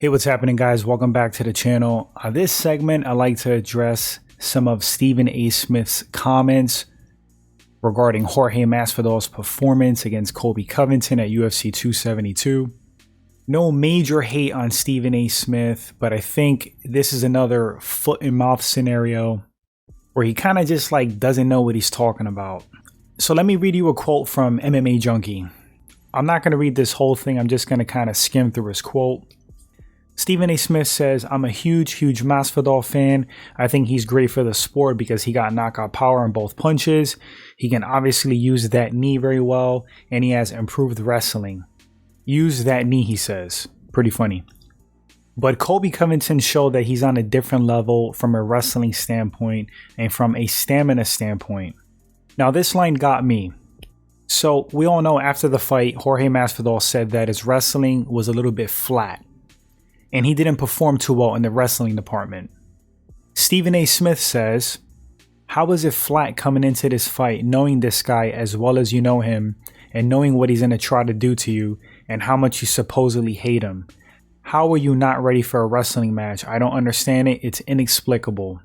Hey, what's happening, guys? Welcome back to the channel. This segment, I like to address some of Stephen A. Smith's comments regarding Jorge Masvidal's performance against Colby Covington at UFC 272. No major hate on Stephen A. Smith, but I think this is another foot and mouth scenario where he kind of just doesn't know what he's talking about. So let me read you a quote from MMA Junkie. I'm not going to read this whole thing. I'm just going to kind of skim through his quote. Stephen A. Smith says, I'm a huge Masvidal fan. I think he's great for the sport because he got knockout power in both punches. He can obviously use that knee very well, and he has improved wrestling. Use that knee, he says. Pretty funny. But Colby Covington showed that he's on a different level from a wrestling standpoint and from a stamina standpoint. Now, this line got me. So we all know after the fight, Jorge Masvidal said that his wrestling was a little bit flat, and he didn't perform too well in the wrestling department. Stephen A. Smith says, how is it flat coming into this fight, knowing this guy as well as you know him, and knowing what he's going to try to do to you, and how much you supposedly hate him? How are you not ready for a wrestling match? I don't understand it. It's inexplicable.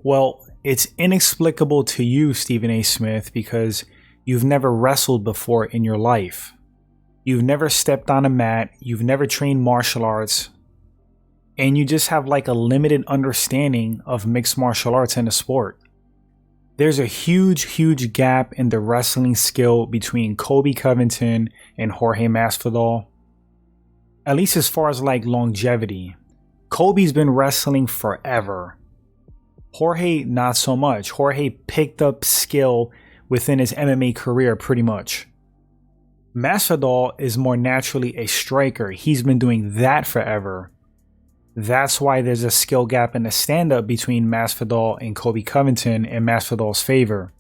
Well, it's inexplicable to you, Stephen A. Smith, because you've never wrestled before in your life. You've never stepped on a mat. You've never trained martial arts. And you just have a limited understanding of mixed martial arts in the sport. There's a huge gap in the wrestling skill between Colby Covington and Jorge Masvidal. At least as far as longevity. Colby's been wrestling forever. Jorge, not so much. Jorge picked up skill within his MMA career pretty much. Masvidal is more naturally a striker. He's been doing that forever. That's why there's a skill gap in the stand-up between Masvidal and Colby Covington in Masvidal's favor.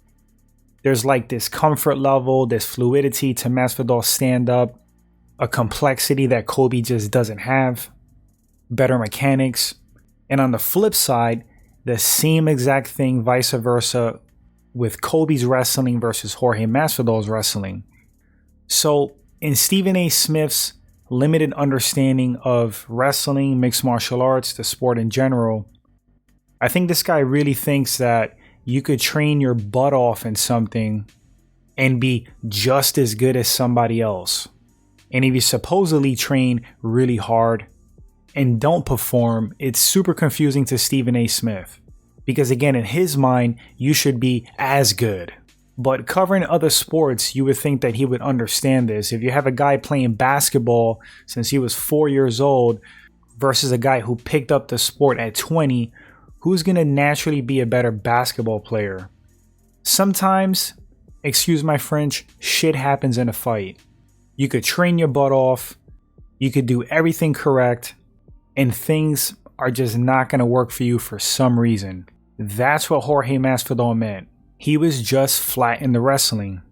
There's this comfort level, this fluidity to Masvidal's stand-up, a complexity that Colby just doesn't have, better mechanics. And on the flip side, the same exact thing vice versa with Colby's wrestling versus Jorge Masvidal's wrestling. So in Stephen A. Smith's limited understanding of wrestling, mixed martial arts, the sport in general, I think this guy really thinks that you could train your butt off in something and be just as good as somebody else. And if you supposedly train really hard and don't perform, it's super confusing to Stephen A. Smith. Because again, in his mind, you should be as good. But covering other sports, you would think that he would understand this. If you have a guy playing basketball since he was 4 years old versus a guy who picked up the sport at 20, who's going to naturally be a better basketball player? Sometimes, excuse my French, shit happens in a fight. You could train your butt off, you could do everything correct, and things are just not going to work for you for some reason. That's what Jorge Masvidal meant. He was just flat in the wrestling.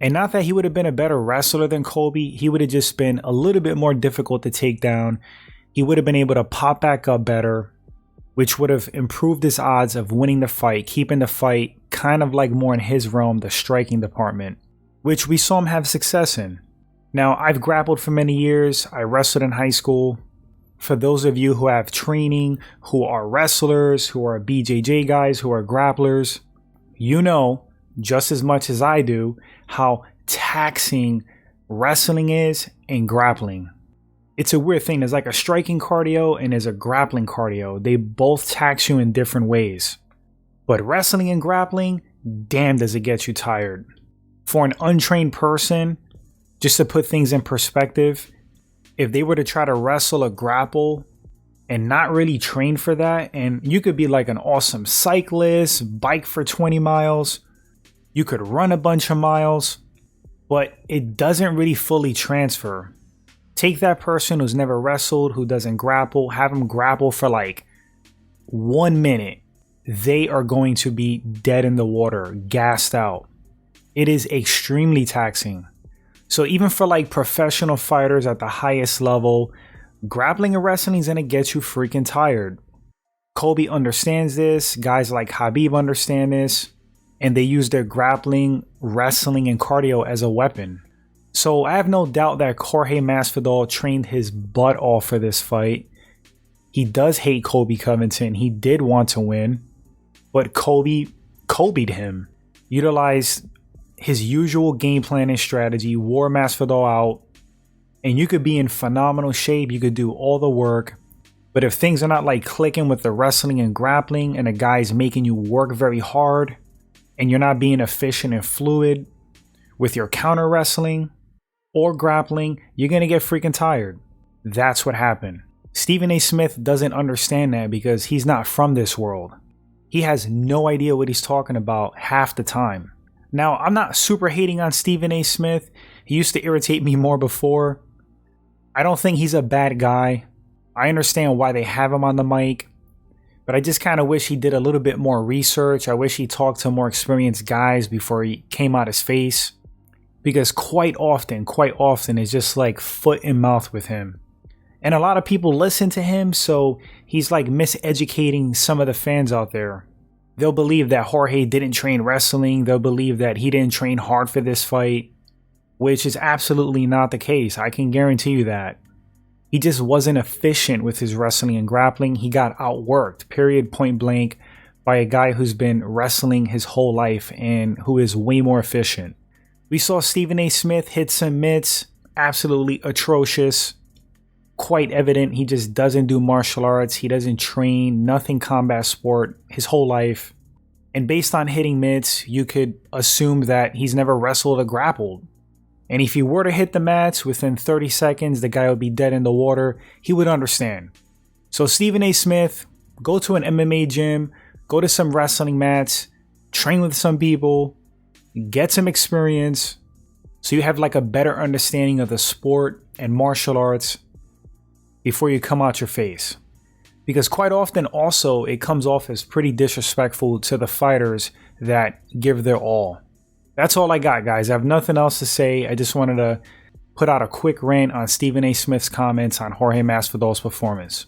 And not that he would have been a better wrestler than Colby, he would have just been a little bit more difficult to take down. He would have been able to pop back up better, which would have improved his odds of winning the fight, keeping the fight kind of more in his realm, the striking department, which we saw him have success in. Now, I've grappled for many years. I wrestled in high school. For those of you who have training, who are wrestlers, who are BJJ guys, who are grapplers, you know just as much as I do how taxing wrestling is and grappling. It's a weird thing. There's a striking cardio and there's a grappling cardio. They both tax you in different ways. But wrestling and grappling, damn does it get you tired. For an untrained person, just to put things in perspective, if they were to try to wrestle or grapple and not really train for that, and you could be an awesome cyclist, bike for 20 miles, you could run a bunch of miles, but it doesn't really fully transfer. Take that person who's never wrestled, who doesn't grapple, have them grapple for 1 minute. They are going to be dead in the water, gassed out. It is extremely taxing. So even for professional fighters at the highest level, grappling and wrestling is going to get you freaking tired. Colby understands this. Guys like Khabib understand this. And they use their grappling, wrestling, and cardio as a weapon. So I have no doubt that Jorge Masvidal trained his butt off for this fight. He does hate Colby Covington. He did want to win, but Colby'd him. Utilized his usual game plan and strategy, wore Masvidal out, and you could be in phenomenal shape. You could do all the work, but if things are not like clicking with the wrestling and grappling, and a guy's making you work very hard, and you're not being efficient and fluid with your counter wrestling or grappling, you're gonna get freaking tired. That's what happened. Stephen A. Smith doesn't understand that because he's not from this world. He has no idea what he's talking about half the time. Now, I'm not super hating on Stephen A. Smith. He used to irritate me more before. I don't think he's a bad guy. I understand why they have him on the mic, but I just kind of wish he did a little bit more research. I wish he talked to more experienced guys before he came out his face, because quite often it's just like foot and mouth with him. And a lot of people listen to him, so he's like miseducating some of the fans out there. They'll believe that Jorge didn't train wrestling. They'll believe that he didn't train hard for this fight, which is absolutely not the case. I can guarantee you that. He just wasn't efficient with his wrestling and grappling. He got outworked, period, point blank, by a guy who's been wrestling his whole life and who is way more efficient. We saw Stephen A. Smith hit some mitts, absolutely atrocious. Quite evident he just doesn't do martial arts. He doesn't train, nothing combat sport his whole life. And based on hitting mitts, you could assume that he's never wrestled or grappled. And if he were to hit the mats within 30 seconds, the guy would be dead in the water. He would understand. So Stephen A. Smith, go to an MMA gym, go to some wrestling mats, train with some people, get some experience, so you have like a better understanding of the sport and martial arts before you come out your face. Because quite often also it comes off as pretty disrespectful to the fighters that give their all. That's all I got, guys. I have nothing else to say. I just wanted to put out a quick rant on Stephen A. Smith's comments on Jorge Masvidal's performance.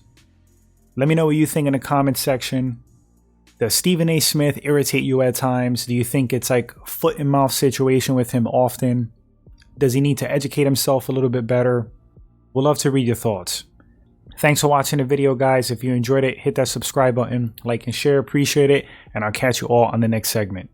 Let me know what you think in the comment section. Does Stephen A. Smith irritate you at times? Do you think it's like foot and mouth situation with him often? Does he need to educate himself a little bit better? We'd love to read your thoughts. Thanks for watching the video, guys. If you enjoyed it, hit that subscribe button, like and share. Appreciate it. And I'll catch you all on the next segment.